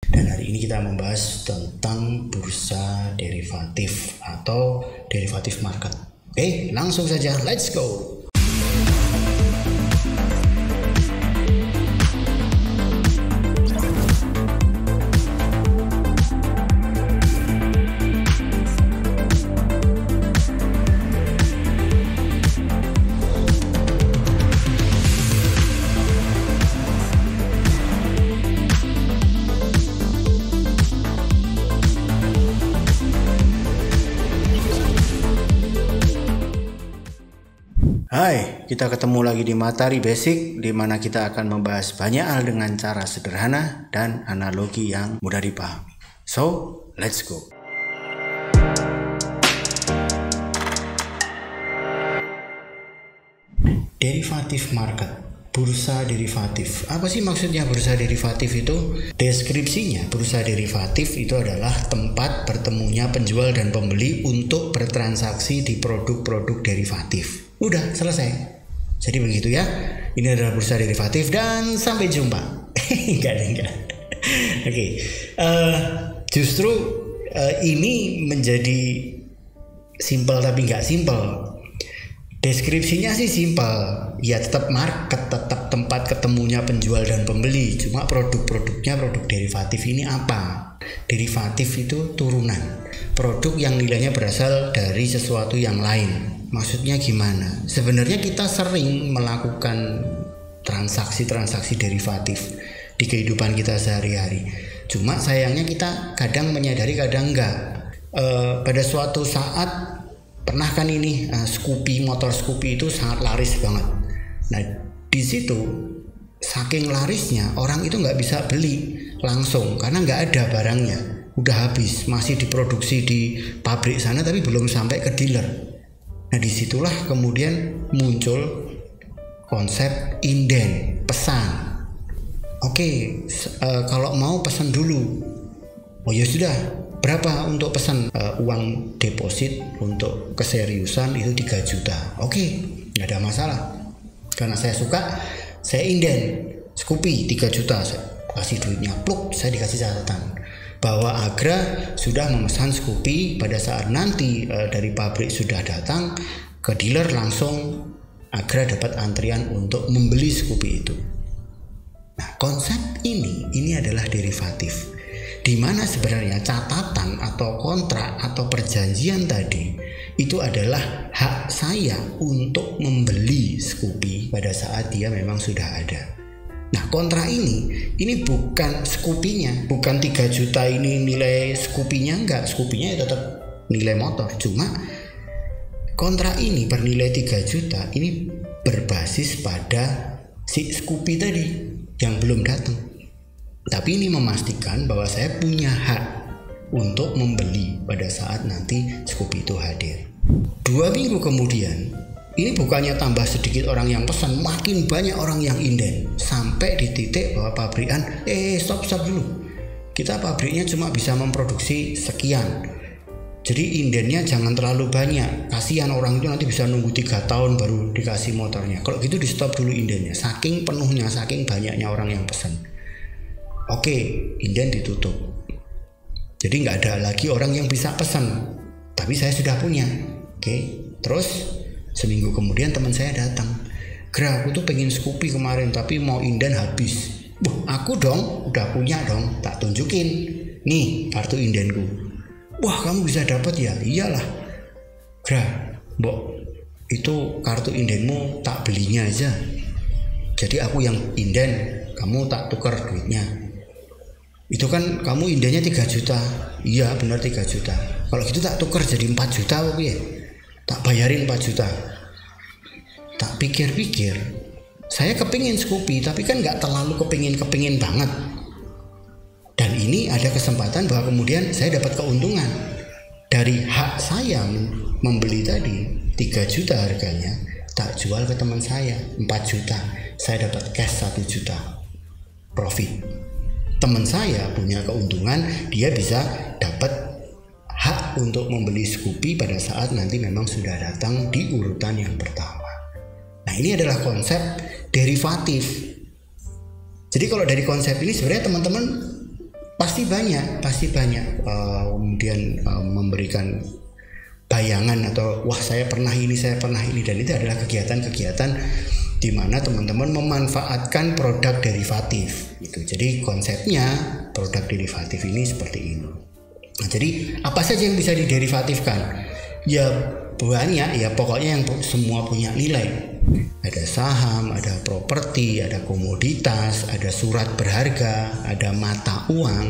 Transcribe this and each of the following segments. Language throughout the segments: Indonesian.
Dan hari ini kita membahas tentang bursa derivatif atau derivatif market. Oke, langsung saja, let's go. Hai, kita ketemu lagi di Matahari Basic, di mana kita akan membahas banyak hal dengan cara sederhana dan analogi yang mudah dipahami. So, let's go. Derivatif market, bursa derivatif. Apa sih maksudnya bursa derivatif itu? Deskripsinya, bursa derivatif itu adalah tempat bertemunya penjual dan pembeli untuk bertransaksi di produk-produk derivatif. Udah selesai. Jadi begitu ya. Ini adalah bursa derivatif dan sampai jumpa. Enggak. Oke. Justru ini menjadi simpel tapi nggak simpel. Deskripsinya sih simpel. Ya tetap market, tetap tempat ketemunya penjual dan pembeli. Cuma produk-produknya, produk derivatif ini apa? Derivatif itu turunan. Produk yang nilainya berasal dari sesuatu yang lain. Maksudnya gimana? Sebenarnya kita sering melakukan transaksi-transaksi derivatif di kehidupan kita sehari-hari. Cuma sayangnya kita kadang menyadari, kadang enggak. Pada suatu saat pernah kan ini Scoopy, motor Scoopy itu sangat laris banget. Nah di situ saking larisnya orang itu nggak bisa beli langsung karena nggak ada barangnya, udah habis, masih diproduksi di pabrik sana tapi belum sampai ke dealer. Nah disitulah kemudian muncul konsep inden, pesan. Oke, kalau mau pesan dulu. Oh ya sudah, berapa untuk pesan? Uang deposit untuk keseriusan itu 3 juta. Oke, nggak ada masalah. Karena saya suka, saya inden. Scoopy 3 juta, saya kasih duitnya, pluk, saya dikasih catatan bahwa Agra sudah memesan Scoopy. Pada saat nanti dari pabrik sudah datang ke dealer, langsung Agra dapat antrian untuk membeli Scoopy itu. Nah konsep ini adalah derivatif, di mana sebenarnya catatan atau kontrak atau perjanjian tadi itu adalah hak saya untuk membeli Scoopy pada saat dia memang sudah ada. Nah kontrak ini bukan Scoopy-nya, bukan 3 juta ini nilai Scoopy-nya, enggak. Scoopy-nya tetap nilai motor, cuma kontrak ini bernilai 3 juta ini berbasis pada si Scoopy tadi yang belum datang. Tapi ini memastikan bahwa saya punya hak untuk membeli pada saat nanti Scoopy itu hadir. 2 minggu kemudian, ini bukannya tambah sedikit orang yang pesan, makin banyak orang yang inden. Sampai di titik bahwa pabrikan, stop dulu. Kita pabriknya cuma bisa memproduksi sekian. Jadi indennya jangan terlalu banyak. Kasihan orang itu nanti bisa nunggu 3 tahun baru dikasih motornya. Kalau gitu di stop dulu indennya. Saking penuhnya, saking banyaknya orang yang pesan. Oke, inden ditutup. Jadi nggak ada lagi orang yang bisa pesan. Tapi saya sudah punya. Oke, terus seminggu kemudian teman saya datang. Gra, aku tuh pengen Scoopy kemarin tapi mau inden habis. Aku dong, udah punya dong, tak tunjukin. Nih kartu indenku. Wah kamu bisa dapat ya? Iyalah. Gra, mbok itu kartu indenmu tak belinya aja. Jadi aku yang inden, kamu tak tukar duitnya. Itu kan kamu indennya 3 juta. Iya benar 3 juta. Kalau gitu tak tukar jadi 4 juta apa ya? Tak bayarin 4 juta. Tak pikir-pikir, saya kepingin Scoopy tapi kan nggak terlalu kepingin banget. Dan ini ada kesempatan bahwa kemudian saya dapat keuntungan dari hak saya membeli tadi 3 juta harganya, tak jual ke teman saya 4 juta, saya dapat cash 1 juta profit. Teman saya punya keuntungan, dia bisa dapat hak untuk membeli Scoopy pada saat nanti memang sudah datang di urutan yang pertama. Nah ini adalah konsep derivatif. Jadi kalau dari konsep ini sebenarnya teman-teman Pasti banyak kemudian memberikan bayangan atau wah saya pernah ini, dan itu adalah kegiatan-kegiatan di mana teman-teman memanfaatkan produk derivatif gitu. Jadi konsepnya produk derivatif ini seperti ini. Nah, jadi apa saja yang bisa diderivatifkan? Ya banyak ya, pokoknya yang semua punya nilai. Ada saham, ada properti, ada komoditas, ada surat berharga, ada mata uang,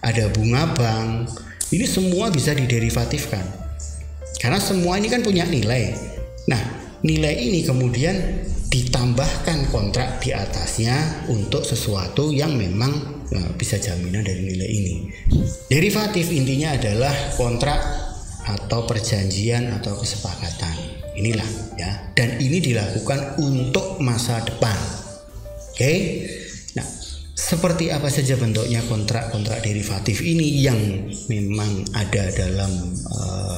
ada bunga bank. Ini semua bisa diderivatifkan. Karena semua ini kan punya nilai. Nah, nilai ini kemudian ditambahkan kontrak di atasnya untuk sesuatu yang memang bisa jaminan dari nilai ini. Derivatif intinya adalah kontrak atau perjanjian atau kesepakatan. Inilah ya, dan ini dilakukan untuk masa depan. Oke. Nah, seperti apa saja bentuknya kontrak derivatif ini yang memang ada dalam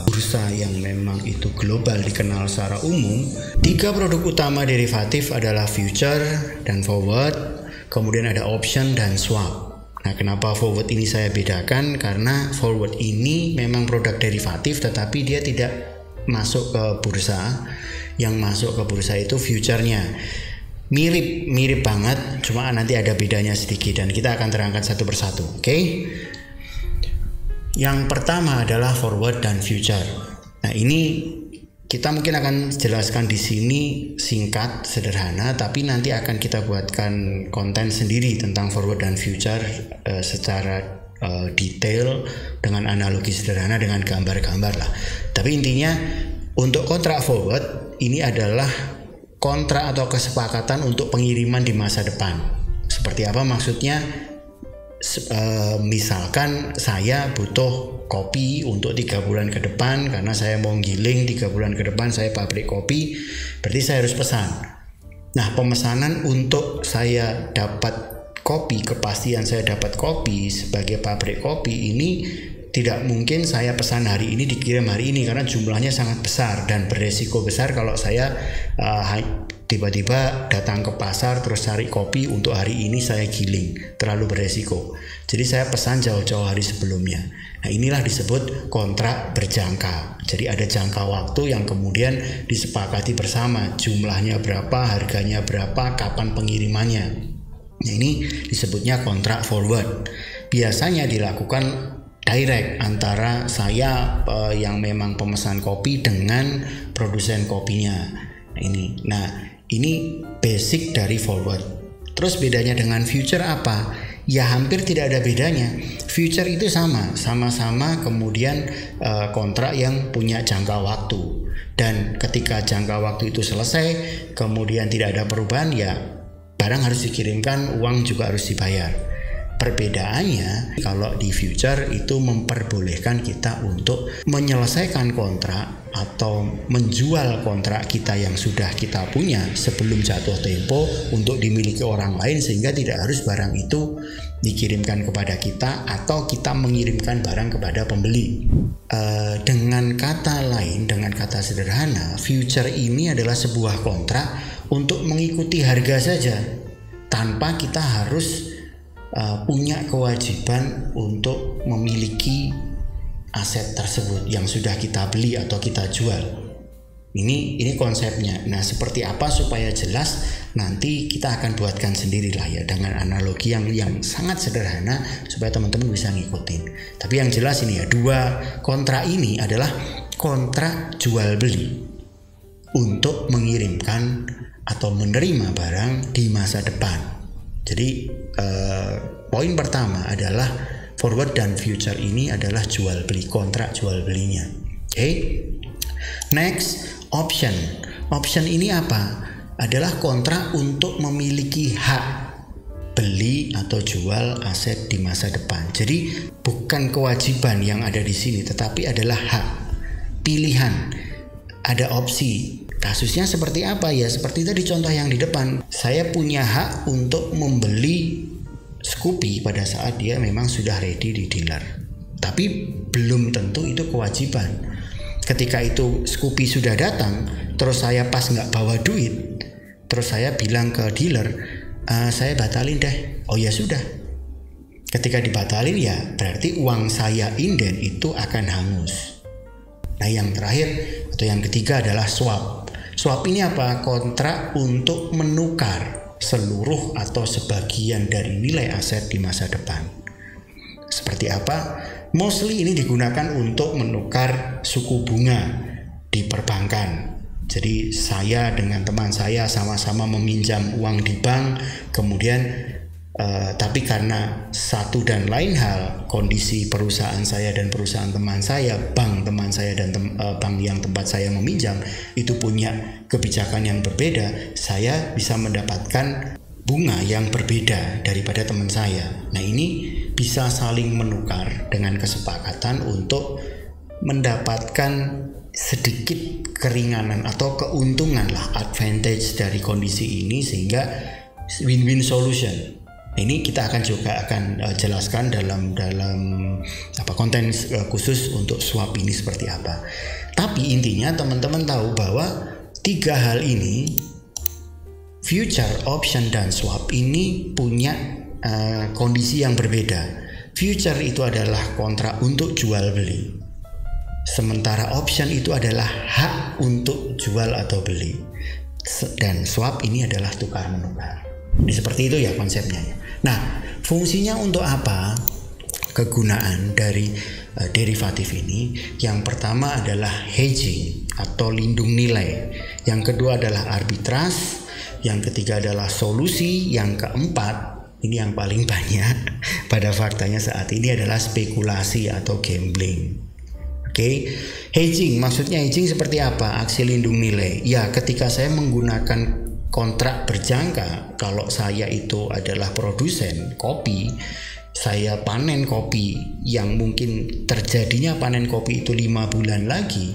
bursa yang memang itu global dikenal secara umum. 3 produk utama derivatif adalah future dan forward, kemudian ada option dan swap. Nah, kenapa forward ini saya bedakan? Karena forward ini memang produk derivatif tetapi dia tidak masuk ke bursa. Yang masuk ke bursa itu future-nya. Mirip banget, cuma nanti ada bedanya sedikit dan kita akan terangkan satu persatu. Oke? Yang pertama adalah forward dan future. Nah, ini kita mungkin akan jelaskan di sini singkat, sederhana, tapi nanti akan kita buatkan konten sendiri tentang forward dan future secara detail dengan analogi sederhana dengan gambar-gambar lah. Tapi intinya untuk kontrak forward ini adalah kontrak atau kesepakatan untuk pengiriman di masa depan. Seperti apa maksudnya? Misalkan saya butuh kopi untuk 3 bulan ke depan karena saya mau giling 3 bulan ke depan, saya pabrik kopi, berarti saya harus pesan. Nah, pemesanan untuk saya dapat kopi, kepastian saya dapat kopi sebagai pabrik kopi ini tidak mungkin saya pesan hari ini dikirim hari ini karena jumlahnya sangat besar dan beresiko besar kalau saya tiba-tiba datang ke pasar terus cari kopi untuk hari ini saya giling, terlalu beresiko. Jadi saya pesan jauh-jauh hari sebelumnya. Nah, inilah disebut kontrak berjangka. Jadi ada jangka waktu yang kemudian disepakati bersama, jumlahnya berapa, harganya berapa, kapan pengirimannya. Nah, ini disebutnya kontrak forward. Biasanya dilakukan direct antara saya yang memang pemesan kopi dengan produsen kopinya. Nah, ini basic dari forward. Terus bedanya dengan future apa? Ya hampir tidak ada bedanya. Future itu sama-sama kemudian kontrak yang punya jangka waktu. Dan ketika jangka waktu itu selesai, kemudian tidak ada perubahan, ya barang harus dikirimkan, uang juga harus dibayar. Perbedaannya kalau di future itu memperbolehkan kita untuk menyelesaikan kontrak atau menjual kontrak kita yang sudah kita punya sebelum jatuh tempo untuk dimiliki orang lain sehingga tidak harus barang itu dikirimkan kepada kita atau kita mengirimkan barang kepada pembeli. Dengan kata lain, dengan kata sederhana, future ini adalah sebuah kontrak untuk mengikuti harga saja tanpa kita harus punya kewajiban untuk memiliki aset tersebut yang sudah kita beli atau kita jual. Ini konsepnya. Nah, seperti apa supaya jelas nanti kita akan buatkan sendirilah ya dengan analogi yang sangat sederhana supaya teman-teman bisa ngikutin. Tapi yang jelas ini ya, 2 kontrak ini adalah kontrak jual beli untuk mengirimkan atau menerima barang di masa depan. Jadi poin pertama adalah forward dan future ini adalah jual beli, kontrak jual belinya. Oke. Next, option. Option ini apa? Adalah kontrak untuk memiliki hak beli atau jual aset di masa depan. Jadi bukan kewajiban yang ada di sini, tetapi adalah hak, pilihan, ada opsi. Kasusnya seperti apa ya? Seperti tadi contoh yang di depan. Saya punya hak untuk membeli Scoopy pada saat dia memang sudah ready di dealer. Tapi belum tentu itu kewajiban. Ketika itu Scoopy sudah datang, terus saya pas nggak bawa duit, terus saya bilang ke dealer, saya batalin deh. Oh ya sudah. Ketika dibatalin ya berarti uang saya inden itu akan hangus. Nah yang terakhir atau yang ketiga adalah swap. Swap ini apa? Kontrak untuk menukar seluruh atau sebagian dari nilai aset di masa depan. Seperti apa? Mostly ini digunakan untuk menukar suku bunga di perbankan. Jadi saya dengan teman saya sama-sama meminjam uang di bank, kemudian tapi karena satu dan lain hal, kondisi perusahaan saya dan perusahaan teman saya, bank teman saya dan bank yang tempat saya meminjam itu punya kebijakan yang berbeda, saya bisa mendapatkan bunga yang berbeda daripada teman saya. Nah ini bisa saling menukar dengan kesepakatan untuk mendapatkan sedikit keringanan atau keuntungan lah, advantage dari kondisi ini sehingga win-win solution. Ini kita akan jelaskan dalam konten khusus untuk swap ini seperti apa. Tapi intinya teman-teman tahu bahwa tiga hal ini, future, option, dan swap ini punya kondisi yang berbeda. Future itu adalah kontrak untuk jual beli, sementara option itu adalah hak untuk jual atau beli, dan swap ini adalah tukar menukar. Ini seperti itu ya konsepnya. Nah, fungsinya untuk apa? Kegunaan dari derivatif ini, yang pertama adalah hedging atau lindung nilai, yang kedua adalah arbitrase, yang ketiga adalah solusi, yang keempat ini yang paling banyak pada faktanya saat ini adalah spekulasi atau gambling. Oke, hedging, maksudnya hedging seperti apa? Aksi lindung nilai. Ya, ketika saya menggunakan kontrak berjangka, kalau saya itu adalah produsen kopi, saya panen kopi yang mungkin terjadinya panen kopi itu 5 bulan lagi,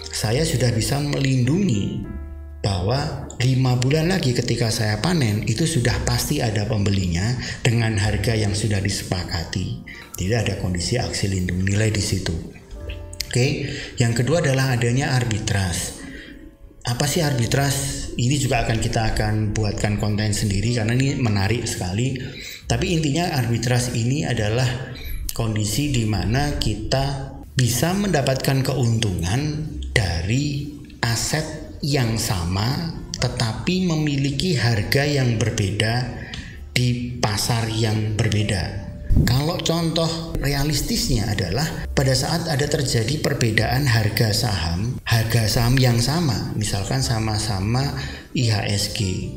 saya sudah bisa melindungi bahwa 5 bulan lagi ketika saya panen itu sudah pasti ada pembelinya dengan harga yang sudah disepakati. Tidak ada kondisi aksi lindung nilai di situ. Oke, yang kedua adalah adanya arbitrase. Apa sih arbitrase? Ini juga kita akan buatkan konten sendiri karena ini menarik sekali. Tapi intinya arbitrase ini adalah kondisi di mana kita bisa mendapatkan keuntungan dari aset yang sama tetapi memiliki harga yang berbeda di pasar yang berbeda. Kalau contoh realistisnya adalah pada saat ada terjadi perbedaan harga saham yang sama, misalkan sama-sama IHSG,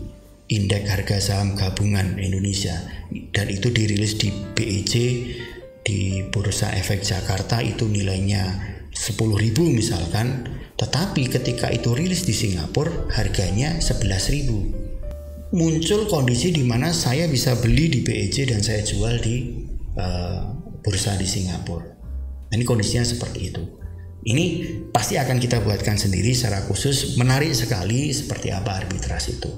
Indeks Harga Saham Gabungan Indonesia, dan itu dirilis di BEJ, di Bursa Efek Jakarta itu nilainya 10.000 misalkan, tetapi ketika itu rilis di Singapura harganya 11.000. Muncul kondisi di mana saya bisa beli di BEJ dan saya jual di bursa di Singapura. Ini kondisinya seperti itu. Ini pasti akan kita buatkan sendiri secara khusus. Menarik sekali seperti apa arbitrase itu.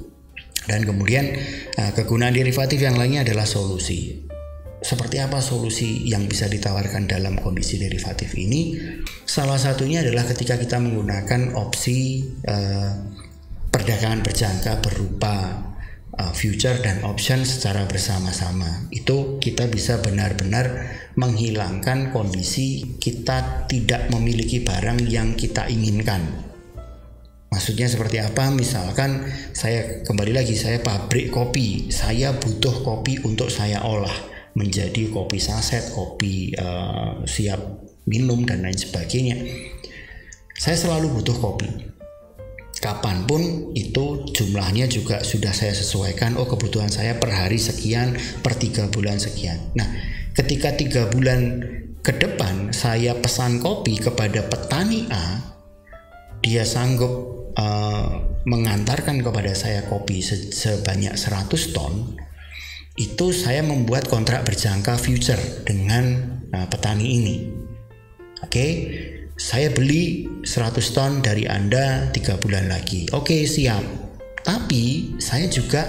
Dan kemudian kegunaan derivatif yang lainnya adalah solusi. Seperti apa solusi yang bisa ditawarkan dalam kondisi derivatif ini? Salah satunya adalah ketika kita menggunakan opsi perdagangan berjangka berupa future dan option secara bersama-sama. Itu kita bisa benar-benar menghilangkan kondisi kita tidak memiliki barang yang kita inginkan. Maksudnya seperti apa? Misalkan saya pabrik kopi, saya butuh kopi untuk saya olah menjadi kopi saset, kopi siap minum dan lain sebagainya. Saya selalu butuh kopi. Kapanpun itu jumlahnya juga sudah saya sesuaikan. Kebutuhan saya per hari sekian, per 3 bulan sekian. Nah, ketika 3 bulan ke depan saya pesan kopi kepada petani A, dia sanggup mengantarkan kepada saya kopi sebanyak 100 ton. Itu saya membuat kontrak berjangka future dengan petani ini. Oke. Saya beli 100 ton dari Anda 3 bulan lagi. Oke, siap. Tapi saya juga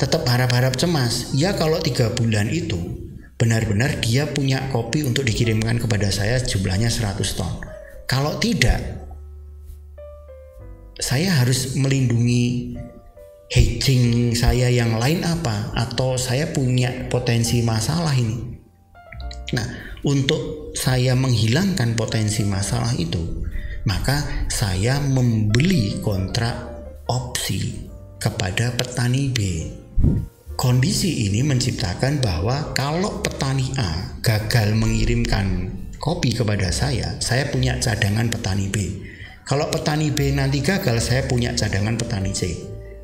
tetap harap-harap cemas. Ya kalau 3 bulan itu benar-benar dia punya kopi untuk dikirimkan kepada saya jumlahnya 100 ton. Kalau tidak, saya harus melindungi hedging saya yang lain apa, atau saya punya potensi masalah ini. Nah, untuk saya menghilangkan potensi masalah itu, maka saya membeli kontrak opsi kepada petani B. Kondisi ini menciptakan bahwa kalau petani A gagal mengirimkan kopi kepada saya punya cadangan petani B. Kalau petani B nanti gagal, saya punya cadangan petani C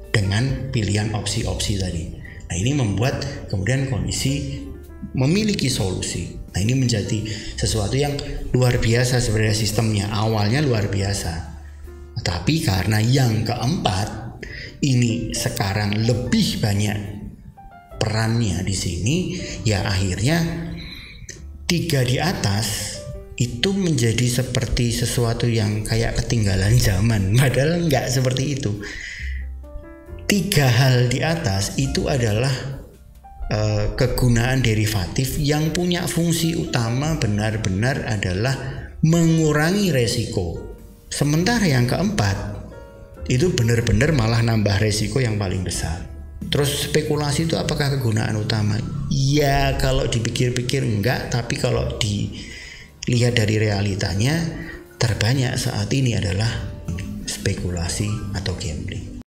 dengan pilihan opsi-opsi tadi. Nah, ini membuat kemudian kondisi memiliki solusi. Nah, ini menjadi sesuatu yang luar biasa sebenarnya sistemnya. Awalnya luar biasa. Tapi karena yang keempat ini sekarang lebih banyak perannya di sini, ya akhirnya 3 di atas itu menjadi seperti sesuatu yang kayak ketinggalan zaman. Padahal nggak seperti itu. 3 hal di atas itu adalah kegunaan derivatif yang punya fungsi utama benar-benar adalah mengurangi resiko. Sementara yang keempat itu benar-benar malah nambah resiko yang paling besar. Terus spekulasi itu apakah kegunaan utama? Ya kalau dipikir-pikir enggak, tapi kalau dilihat dari realitanya terbanyak saat ini adalah spekulasi atau gambling.